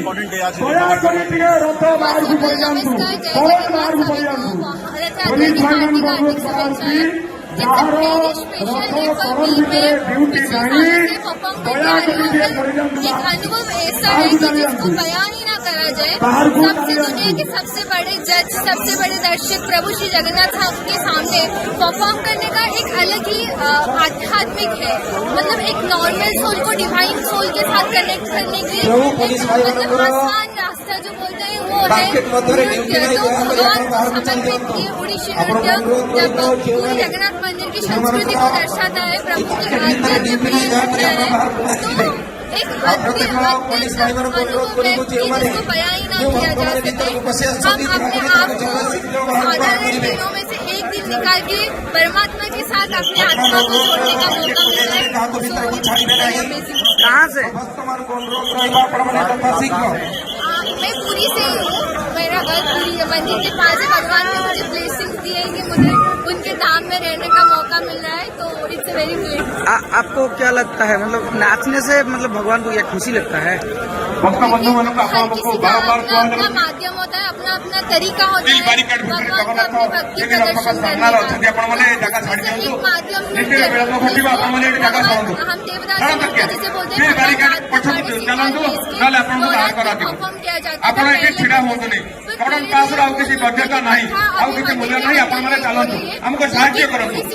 Important day आज अनुभव ऐसा है कि जिसको बयान ही ना करा जाए। सबसे दुनिया के सबसे बड़े जज, सबसे बड़े दर्शक प्रभु श्री जगन्नाथ के सामने परफॉर्म करने का एक अलग ही आध्यात्मिक है। मतलब एक नॉर्मल सोल को डिवाइन सोल के साथ कनेक्ट करने की मतलब आसान रास्ता जो बोलते हैं वो है नृत्य। तो भगवान समर्पित किए उड़ीसी नृत्य जब पूरी जगन्नाथ मंदिर की संस्कृति को दर्शाता है, प्रभु की आध्यात्मिक है। तो एक अद्भुत अनुभव है जिसको बयां ही ना किया जा सके। हम अपने आप को साधारण दिनों में से एक दिन निकाल के परमात्मा के साथ अपने आत्मा को जोड़ने का मौका मिल रहा है। कहाँ से? मैं पूरी से ही हूँ। मेरा घर पूरी मंदिर के पास है। भगवान ने मुझे ब्लेसिंग दी है कि मुझे उनके धाम में रहने का मौका मिल रहा है, तो इट्स वेरी ग्रेट। आपको क्या लगता है, मतलब नाचने से मतलब भगवान को क्या खुशी लगता है? हर किसी का अपना अपना माध्यम होता है, अपना अपना तरीका होता है भगवान को अपनी भक्ति प्रदर्शन करने का। एक माध्यम नृत्य हम देवदास नृत्य जिसे बोलते हैं परफॉर्म किया जाता है।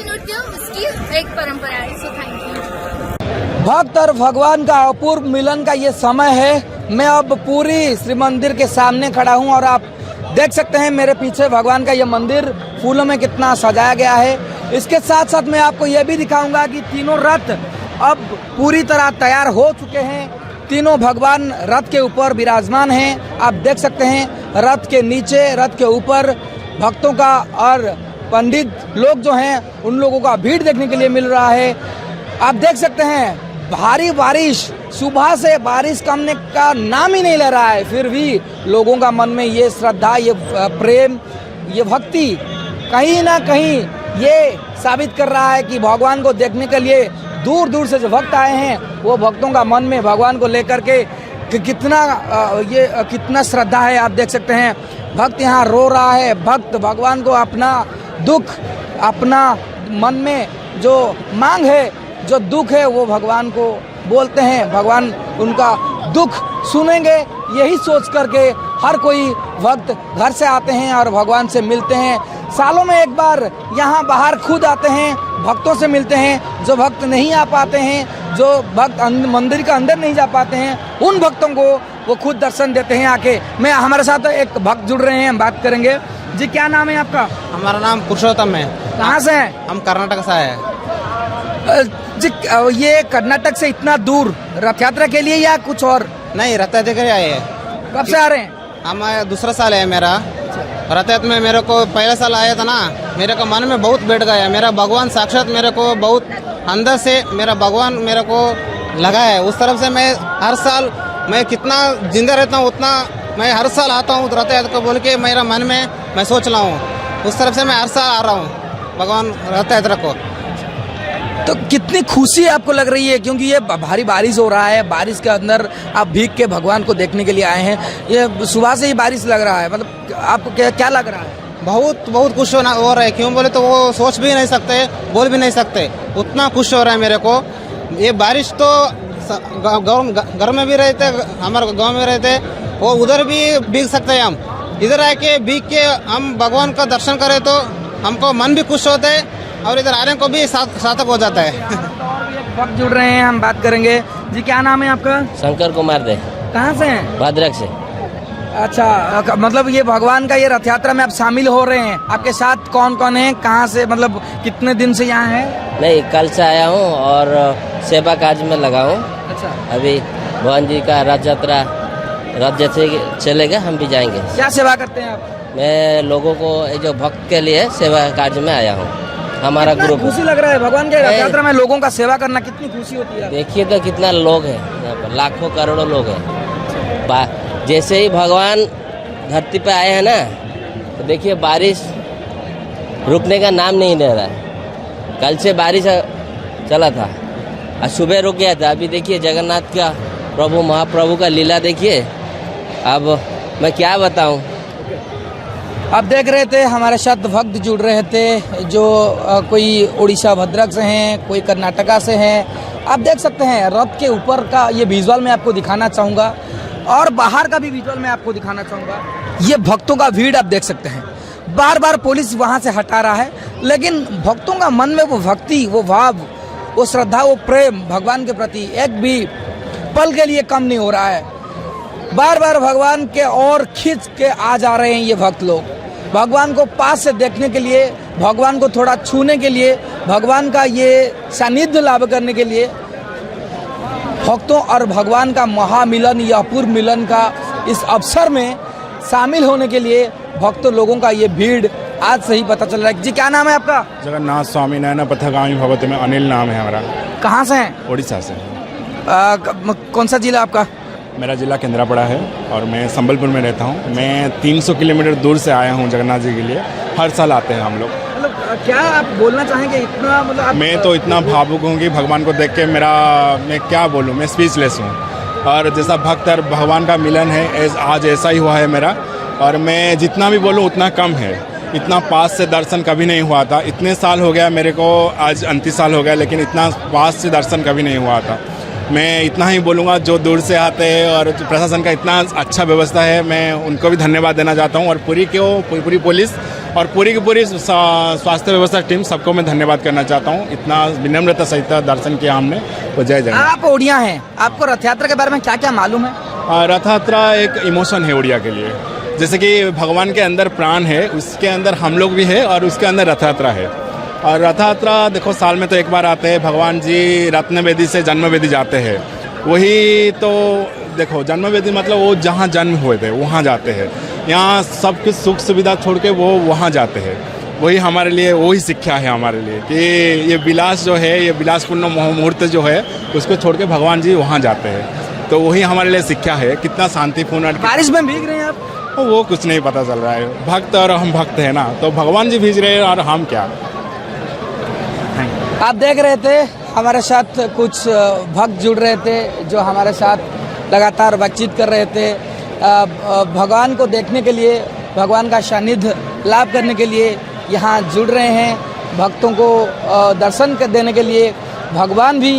नृत्य उसकी एक परंपरा है। So thank you. भक्त और भगवान का अपूर्व मिलन का ये समय है। मैं अब पूरी श्री मंदिर के सामने खड़ा हूँ और आप देख सकते हैं मेरे पीछे भगवान का ये मंदिर फूलों में कितना सजाया गया है। इसके साथ साथ मैं आपको ये भी दिखाऊंगा कि तीनों रथ अब पूरी तरह तैयार हो चुके हैं। तीनों भगवान रथ के ऊपर विराजमान हैं। आप देख सकते हैं रथ के नीचे, रथ के ऊपर भक्तों का और पंडित लोग जो हैं उन लोगों का भीड़ देखने के लिए मिल रहा है। आप देख सकते हैं भारी बारिश, सुबह से बारिश कमने का नाम ही नहीं ले रहा है, फिर भी लोगों का मन में ये श्रद्धा, ये प्रेम, ये भक्ति कहीं ना कहीं ये साबित कर रहा है कि भगवान को देखने के लिए दूर दूर से जो भक्त आए हैं वो भक्तों का मन में भगवान को लेकर के कितना श्रद्धा है। आप देख सकते हैं भक्त यहाँ रो रहा है। भक्त भगवान को अपना दुख, अपना मन में जो मांग है, जो दुख है वो भगवान को बोलते हैं। भगवान उनका दुख सुनेंगे, यही सोच करके हर कोई भक्त घर से आते हैं और भगवान से मिलते हैं। सालों में एक बार यहाँ बाहर खुद आते हैं, भक्तों से मिलते हैं। जो भक्त नहीं आ पाते हैं, जो भक्त मंदिर के अंदर नहीं जा पाते हैं, उन भक्तों को वो खुद दर्शन देते हैं आके। मैं हमारे साथ एक भक्त जुड़ रहे हैं, हम बात करेंगे। जी क्या नाम है आपका? हमारा नाम पुरुषोत्तम है। कहाँ से हैं? हम कर्नाटक से आए हैं। जी ये कर्नाटक से इतना दूर रथ यात्रा के लिए या कुछ और? नहीं, रथ यात्रा के लिए आए हैं। कब से आ रहे हैं? हम दूसरा साल है मेरा रथ यात्रा में। मेरे को पहले साल आया था ना, मेरे को मन में बहुत बैठ गया। मेरा भगवान साक्षात मेरे को बहुत अंदर से मेरा भगवान मेरे को लगा है। उस तरफ से मैं हर साल मैं कितना जिंदा रहता हूँ उतना मैं हर साल आता हूँ रथ यात्रा को बोल के मेरा मन में मैं सोच रहा हूँ। उस तरफ से मैं हर साल आ रहा हूँ भगवान रथ यात्रा को। तो कितनी खुशी आपको लग रही है, क्योंकि ये भारी बारिश हो रहा है, बारिश के अंदर आप भीग के भगवान को देखने के लिए आए हैं। ये सुबह से ही बारिश लग रहा है, मतलब आपको क्या लग रहा है? बहुत बहुत खुश हो रहा है। क्यों बोले तो वो सोच भी नहीं सकते, बोल भी नहीं सकते, उतना खुश हो रहा है मेरे को। ये बारिश तो घर में भी रहते, हमारे गाँव में रहते, वो उधर भी भीग सकते हैं। हम इधर आके भीग के हम भगवान का दर्शन करें तो हमको मन भी खुश होता है और इधर आने को भी सार्थक हो जाता है। वक्त जुड़ रहे हैं, हम बात करेंगे। जी क्या नाम है आपका? शंकर कुमार दे। कहाँ से हैं? भद्रक से। अच्छा, मतलब ये भगवान का ये रथ यात्रा में आप शामिल हो रहे हैं। आपके साथ कौन कौन है, कहाँ से, मतलब कितने दिन से यहाँ है? नहीं, कल से आया हूँ और सेवा कार्य में लगा हूँ। अच्छा, अभी भगवान जी का रथ यात्रा रथ जैसे चलेगा हम भी जाएंगे। क्या सेवा करते हैं आप? मैं लोगों को जो भक्त के लिए सेवा कार्य में आया हूँ। हमारा ग्रुप खुशी लग रहा है भगवान के रथ यात्रा में लोगों का सेवा करना, कितनी खुशी होती है। देखिए तो कितना लोग हैं यहाँ पर, लाखों करोड़ों लोग हैं। जैसे ही भगवान धरती पे आए हैं ना, तो देखिए बारिश रुकने का नाम नहीं ले रहा है। कल से बारिश चला था और सुबह रुक गया था। अभी देखिए जगन्नाथ का प्रभु महाप्रभु का लीला देखिए, अब मैं क्या बताऊं। आप देख रहे थे हमारे साथ भक्त जुड़ रहे थे जो कोई उड़ीसा भद्रक से हैं, कोई कर्नाटका से हैं। आप देख सकते हैं रथ के ऊपर का ये विजुअल मैं आपको दिखाना चाहूँगा और बाहर का भी विजुअल मैं आपको दिखाना चाहूँगा। ये भक्तों का भीड़ आप देख सकते हैं, बार बार पुलिस वहाँ से हटा रहा है, लेकिन भक्तों का मन में वो भक्ति, वो भाव, वो श्रद्धा, वो प्रेम भगवान के प्रति एक भी पल के लिए कम नहीं हो रहा है। बार बार भगवान के और खींच के आ जा रहे हैं ये भक्त लोग, भगवान को पास से देखने के लिए, भगवान को थोड़ा छूने के लिए, भगवान का ये सानिध्य लाभ करने के लिए। भक्तों और भगवान का महामिलन या अपूर्व मिलन का इस अवसर में शामिल होने के लिए भक्तों लोगों का ये भीड़ आज से ही पता चल रहा है। जी क्या नाम है आपका? जगन्नाथ स्वामी नयन पथगामी भगवती में अनिल नाम है हमारा। कहाँ से हैं? उड़ीसा से। कौन सा जिला आपका? मेरा जिला केंद्रापड़ा है और मैं संबलपुर में रहता हूँ। मैं 300 किलोमीटर दूर से आया हूँ जगन्नाथ जी के लिए। हर साल आते हैं हम लोग। मतलब क्या आप बोलना चाहेंगे इतना, मतलब मैं तो इतना भावुक हूँ कि भगवान को देख के मैं क्या बोलूँ, मैं स्पीचलेस हूँ। और जैसा भक्त और भगवान का मिलन है आज ऐसा ही हुआ है मेरा, और मैं जितना भी बोलूँ उतना कम है। इतना पास से दर्शन कभी नहीं हुआ था। इतने साल हो गया मेरे को, आज 29 साल हो गया, लेकिन इतना पास से दर्शन कभी नहीं हुआ था। मैं इतना ही बोलूँगा, जो दूर से आते हैं और प्रशासन का इतना अच्छा व्यवस्था है, मैं उनको भी धन्यवाद देना चाहता हूँ। और पूरी पुलिस और पूरी की पूरी स्वास्थ्य व्यवस्था टीम, सबको मैं धन्यवाद करना चाहता हूँ। इतना विनम्रता सहित दर्शन किया हमने, तो जय जय। आप उड़िया हैं, आपको रथ यात्रा के बारे में क्या क्या मालूम है? रथ यात्रा एक इमोशन है उड़िया के लिए। जैसे कि भगवान के अंदर प्राण है, उसके अंदर हम लोग भी है और उसके अंदर रथ यात्रा है। और रथ यात्रा देखो साल में तो एक बार आते हैं। भगवान जी रत्न वेदी से जन्म वेदी जाते हैं। वही तो देखो, जन्म वेदी मतलब वो जहाँ जन्म हुए थे वहाँ जाते हैं। यहाँ सब कुछ सुख सुविधा छोड़ के वो वहाँ जाते हैं। वही हमारे लिए, वही शिक्षा है हमारे लिए कि ये विलास जो है, ये विलासपूर्ण मुहूर्त जो है, उसको छोड़ के भगवान जी वहाँ जाते हैं। तो वही हमारे लिए शिक्षा है। कितना शांतिपूर्ण। बारिश में भीग रहे हैं आप? वो कुछ नहीं पता चल रहा है। भक्त और हम भक्त हैं ना, तो भगवान जी भीज रहे हैं और हम क्या। आप देख रहे थे हमारे साथ कुछ भक्त जुड़ रहे थे जो हमारे साथ लगातार बातचीत कर रहे थे। भगवान को देखने के लिए, भगवान का सानिध्य लाभ करने के लिए यहाँ जुड़ रहे हैं। भक्तों को दर्शन देने के लिए भगवान भी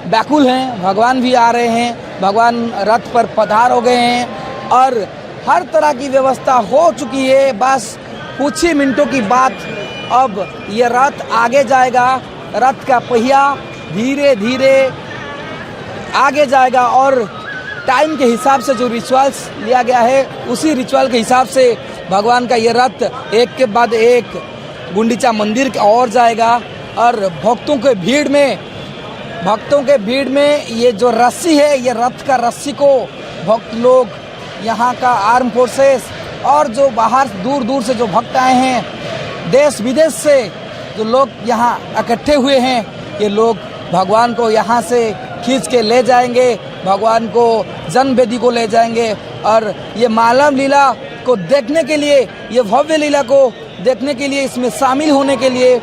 व्याकुल हैं, भगवान भी आ रहे हैं। भगवान रथ पर पधार हो गए हैं और हर तरह की व्यवस्था हो चुकी है। बस कुछ ही मिनटों की बात, अब ये रथ आगे जाएगा। रथ का पहिया धीरे धीरे आगे जाएगा और टाइम के हिसाब से जो रिचुअल्स लिया गया है, उसी रिचुअल के हिसाब से भगवान का ये रथ एक के बाद एक गुंडीचा मंदिर की ओर जाएगा। और भक्तों के भीड़ में ये जो रस्सी है, ये रथ का रस्सी को भक्त लोग, यहाँ का आर्म फोर्सेस और जो बाहर दूर दूर से जो भक्त आए हैं, देश विदेश से जो लोग यहाँ इकट्ठे हुए हैं, ये लोग भगवान को यहाँ से खींच के ले जाएंगे, भगवान को जन्म वेदी को ले जाएंगे। और ये मालम लीला को देखने के लिए, ये भव्य लीला को देखने के लिए, इसमें शामिल होने के लिए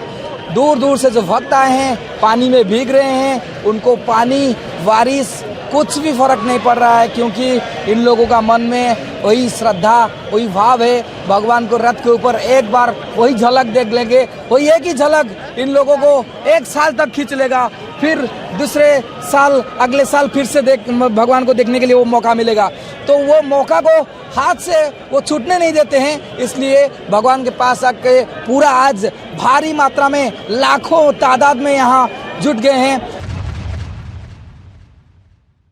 दूर दूर से जो भक्त आए हैं, पानी में भीग रहे हैं। उनको पानी, बारिश कुछ भी फर्क नहीं पड़ रहा है, क्योंकि इन लोगों का मन में वही श्रद्धा, वही भाव है। भगवान को रथ के ऊपर एक बार वही झलक देख लेंगे, वही एक ही झलक इन लोगों को 1 साल तक खींच लेगा। फिर दूसरे साल, अगले साल फिर से भगवान को देखने के लिए वो मौका मिलेगा। तो वो मौका को हाथ से वो छूटने नहीं देते हैं। इसलिए भगवान के पास आके पूरा आज भारी मात्रा में, लाखों तादाद में यहाँ जुट गए हैं।